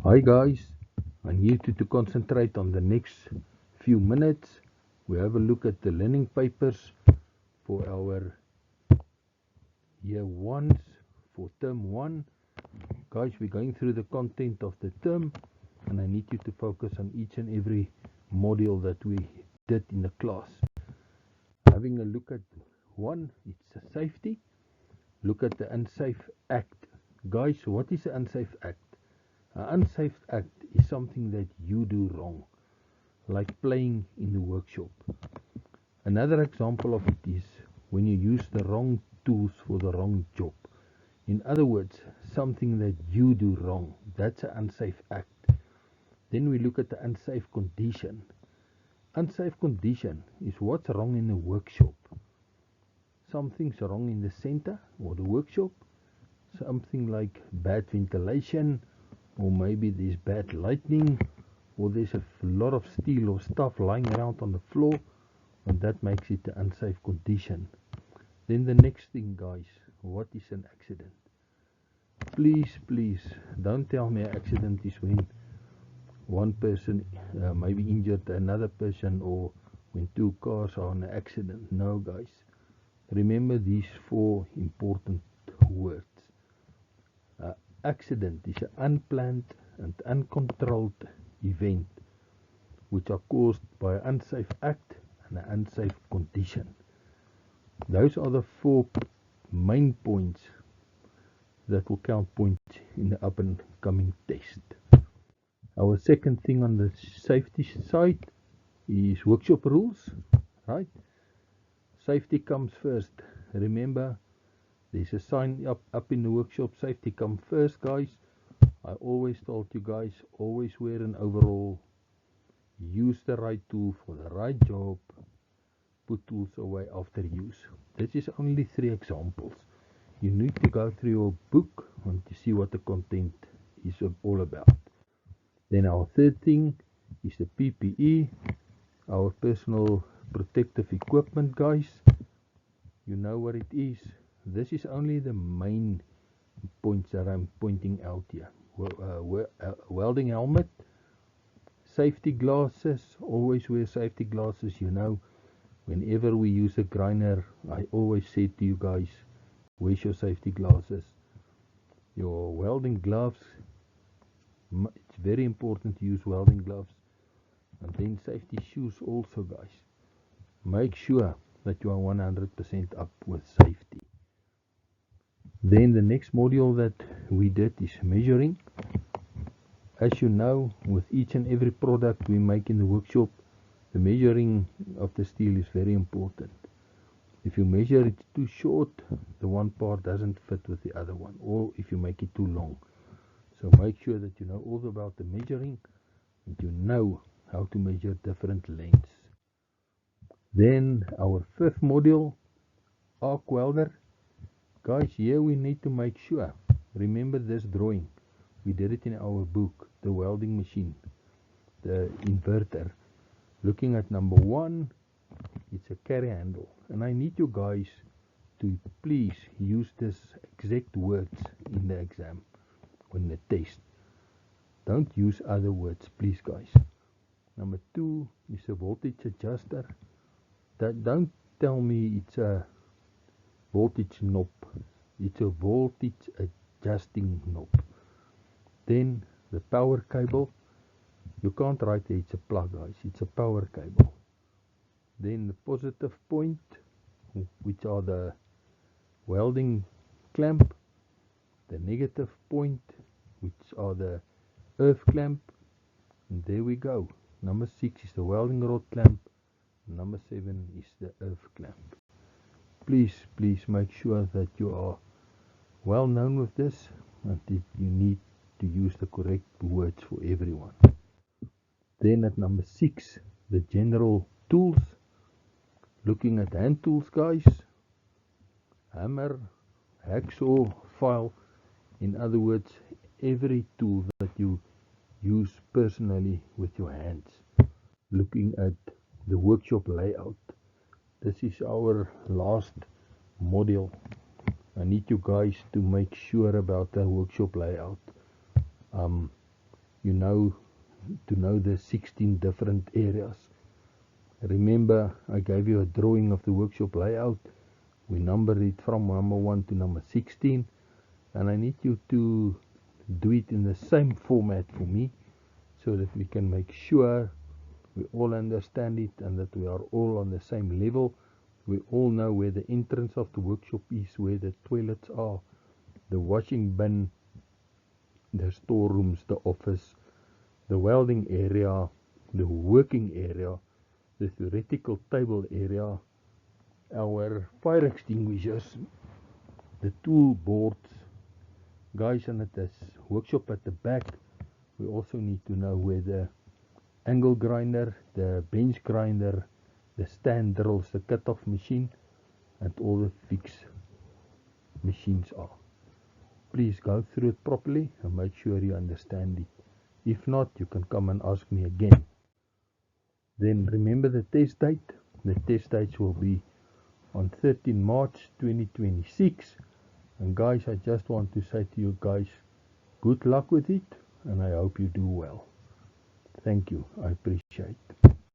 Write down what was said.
Hi guys, I need you to concentrate on the next few minutes. We have a look at the learning papers for our year ones for term 1. Guys, we're going through the content of the term and I need you to focus on each and every module that we did in the class. Having a look at 1, it's a safety. Look at the Unsafe Act. Guys, what is the Unsafe Act? An unsafe act is something that you do wrong, like playing in the workshop. Another example of it is when you use the wrong tools for the wrong job. In other words, something that you do wrong. That's an unsafe act. Then we look at the unsafe condition. Unsafe condition is what's wrong in the workshop. Something's wrong in the center or the workshop. Something like bad ventilation, or maybe there's bad lighting, or there's a lot of steel or stuff lying around on the floor, and that makes it an unsafe condition. Then the next thing, guys, what is an accident? Please don't tell me an accident is when one person maybe injured another person, or when two cars are in an accident. No, guys, remember these 4 important words. Accident is an unplanned and uncontrolled event which are caused by an unsafe act and an unsafe condition. Those are the 4 main points that will count points in the up and coming test. Our second thing on the safety side is workshop rules, right? Safety comes first. Remember, there's a sign up in the workshop, safety come first, guys. I always told you guys, always wear an overall, use the right tool for the right job, put tools away after use. This is only 3 examples. You need to go through your book and to see what the content is all about. Then our third thing is the PPE, our personal protective equipment, guys. You know what it is. This is only the main points that I'm pointing out here. Welding helmet, safety glasses, always wear safety glasses. You know, whenever we use a grinder, I always say to you guys, wear your safety glasses. Your welding gloves, it's very important to use welding gloves. And then safety shoes also, guys. Make sure that you are 100% up with safety. Then the next module that we did is measuring. As you know, with each and every product we make in the workshop, the measuring of the steel is very important. If you measure it too short, the one part doesn't fit with the other one, or if you make it too long. So make sure that you know all about the measuring, and you know how to measure different lengths. Then our 5th module, arc welder. Guys, here we need to make sure. Remember this drawing. We did it in our book, the welding machine, the inverter. Looking at number 1, it's a carry handle. And I need you guys to please use this exact words in the exam, in the test. Don't use other words, please, guys. Number 2 is a voltage adjuster. Don't tell me it's a voltage knob. It's a voltage adjusting knob. Then the power cable. You can't write it's a plug, guys. It's a power cable. Then the positive point, which are the welding clamp. The negative point, which are the earth clamp. And there we go. Number 6 is the welding rod clamp. Number 7 is the earth clamp. Please make sure that you are well known with this, and that you need to use the correct words for everyone. Then at number 6, the general tools. Looking at hand tools, guys. Hammer, hacksaw, file. In other words, every tool that you use personally with your hands. Looking at the workshop layout. This is our last module. I need you guys to make sure about the workshop layout. you know, to know the 16 different areas. Remember, I gave you a drawing of the workshop layout. We number it from number 1 to number 16, and I need you to do it in the same format for me, so that we can make sure we all understand it and that we are all on the same level. We all know where the entrance of the workshop is, where the toilets are, the washing bin, the storerooms, the office, the welding area, the working area, the theoretical table area, our fire extinguishers, the tool boards. Guys, and at this workshop at the back, we also need to know where the angle grinder, the bench grinder, the stand drills, the cut-off machine, and all the fix machines are. Please go through it properly and make sure you understand it. If not, you can come and ask me again. Then remember the test date. The test dates will be on 13 March 2026. And guys, I just want to say to you guys, good luck with it, and I hope you do well. Thank you. I appreciate it.